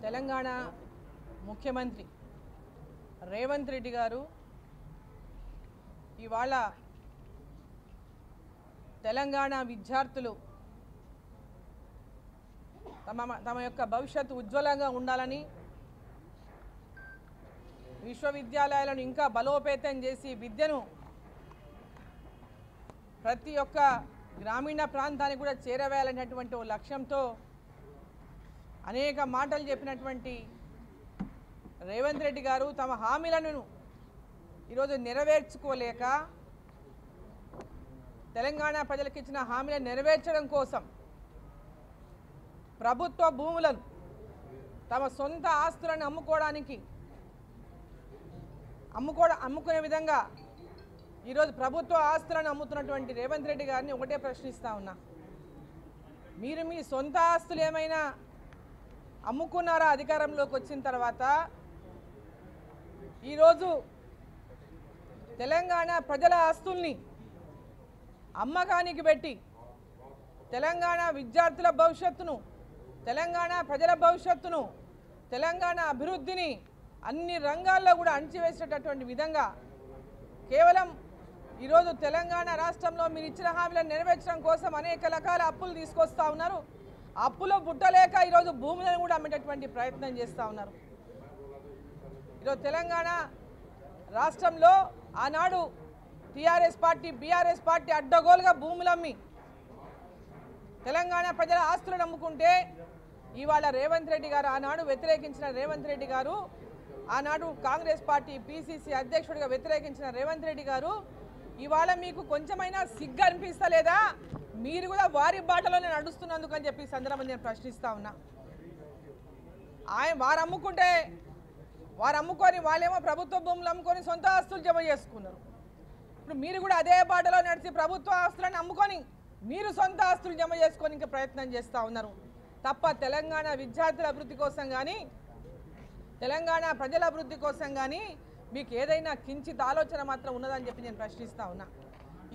తెలంగాణ ముఖ్యమంత్రి రేవంత్ రెడ్డి గారు ఇవాళ తెలంగాణ విద్యార్థులు తమ యొక్క భవిష్యత్తు ఉజ్వలంగా ఉండాలని విశ్వవిద్యాలయాలను ఇంకా బలోపేతం చేసి విద్యను ప్రతి ఒక్క గ్రామీణ ప్రాంతానికి కూడా చేరవేయాలనేటువంటి ఓ లక్ష్యంతో అనేక మాటలు చెప్పినటువంటి రేవంత్ రెడ్డి గారు తమ హామీలను ఈరోజు నెరవేర్చుకోలేక తెలంగాణ ప్రజలకు ఇచ్చిన హామీలను నెరవేర్చడం కోసం ప్రభుత్వ భూములను తమ సొంత ఆస్తులను అమ్ముకునే విధంగా ఈరోజు ప్రభుత్వ ఆస్తులను అమ్ముతున్నటువంటి రేవంత్ రెడ్డి గారిని ఒకటే ప్రశ్నిస్తా ఉన్నా, మీరు మీ సొంత ఆస్తులు ఏమైనా అమ్ముకున్నారా? అధికారంలోకి వచ్చిన తర్వాత ఈరోజు తెలంగాణ ప్రజల ఆస్తుల్ని అమ్మకానికి పెట్టి తెలంగాణ విద్యార్థుల భవిష్యత్తును, తెలంగాణ ప్రజల భవిష్యత్తును, తెలంగాణ అభివృద్ధిని అన్ని రంగాల్లో కూడా అణచివేసేటటువంటి విధంగా కేవలం ఈరోజు తెలంగాణ రాష్ట్రంలో మీరు ఇచ్చిన హామీలను నెరవేర్చడం కోసం అనేక రకాల అప్పులు తీసుకొస్తా ఉన్నారు. అప్పులో బుట్టలేక ఈరోజు భూములను కూడా అమ్మేటటువంటి ప్రయత్నం చేస్తూ ఉన్నారు. ఈరోజు తెలంగాణ రాష్ట్రంలో ఆనాడు టీఆర్ఎస్ పార్టీ బీఆర్ఎస్ పార్టీ అడ్డగోలుగా భూములమ్మి తెలంగాణ ప్రజల ఆస్తులను అమ్ముకుంటే ఇవాళ రేవంత్ రెడ్డి గారు ఆనాడు వ్యతిరేకించిన రేవంత్ రెడ్డి గారు, ఆనాడు కాంగ్రెస్ పార్టీ పిసిసి అధ్యక్షుడిగా వ్యతిరేకించిన రేవంత్ రెడ్డి గారు ఇవాళ మీకు కొంచెమైనా సిగ్గు అనిపిస్తలేదా? మీరు కూడా వారి బాటలోనే నడుస్తున్నందుకు అని చెప్పి సందర్భంగా నేను ప్రశ్నిస్తా ఉన్నా. వారు అమ్ముకొని వాళ్ళేమో ప్రభుత్వ భూములు అమ్ముకొని సొంత ఆస్తులు జమ చేసుకున్నారు. ఇప్పుడు మీరు కూడా అదే బాటలో నడిచి ప్రభుత్వ ఆస్తులను అమ్ముకొని మీరు సొంత ఆస్తులు జమ చేసుకొని ఇంకా ప్రయత్నం చేస్తూ ఉన్నారు తప్ప తెలంగాణ విద్యార్థుల అభివృద్ధి కోసం కానీ తెలంగాణ ప్రజల అభివృద్ధి కోసం కానీ మీకు ఏదైనా కించిత్ ఆలోచన మాత్రం ఉన్నదని చెప్పి నేను ప్రశ్నిస్తూ ఉన్నా.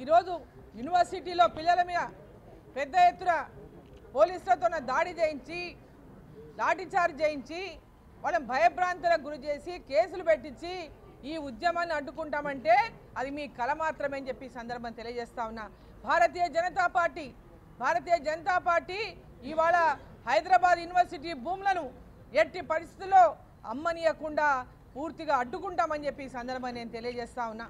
ఈరోజు యూనివర్సిటీలో పిల్లల మీద పెద్ద ఎత్తున పోలీసులతో దాడి చేయించి లాఠీచార్జ్ చేయించి వాళ్ళని భయభ్రాంతులకు గురి చేసి కేసులు పెట్టించి ఈ ఉద్యమాన్ని అడ్డుకుంటామంటే అది మీ కళ మాత్రమే అని చెప్పి సందర్భం తెలియజేస్తా ఉన్నా. భారతీయ జనతా పార్టీ ఇవాళ హైదరాబాద్ యూనివర్సిటీ భూములను ఎట్టి పరిస్థితుల్లో అమ్మనీయకుండా పూర్తిగా అడ్డుకుంటామని చెప్పి ఈ సందర్భంగా నేను తెలియజేస్తా ఉన్నా.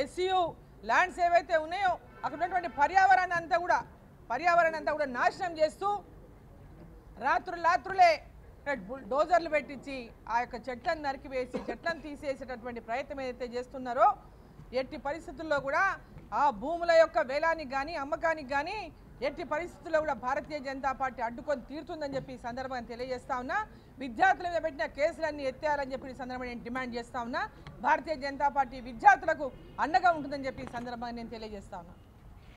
ఎస్సీయూ ల్యాండ్స్ ఏవైతే ఉన్నాయో అక్కడ ఉన్నటువంటి పర్యావరణాన్ని అంతా కూడా నాశనం చేస్తూ రాత్రులే డోజర్లు పెట్టించి ఆ యొక్క చెట్లను నరికివేసి చెట్లను తీసేసేటటువంటి ప్రయత్నం ఏదైతే చేస్తున్నారో ఎట్టి పరిస్థితుల్లో కూడా ఆ భూముల యొక్క వేలానికి కానీ అమ్మకానికి కానీ ఎట్టి పరిస్థితుల్లో కూడా భారతీయ జనతా పార్టీ అడ్డుకొని తీరుతుందని చెప్పి ఈ సందర్భంగా తెలియజేస్తా ఉన్నా. విద్యార్థుల మీద పెట్టిన కేసులన్నీ ఎత్తేయాలని చెప్పి ఈ సందర్భంగా నేను డిమాండ్ చేస్తా ఉన్నా. భారతీయ జనతా పార్టీ విద్యార్థులకు అండగా ఉంటుందని చెప్పి ఈ సందర్భంగా నేను తెలియజేస్తా ఉన్నా.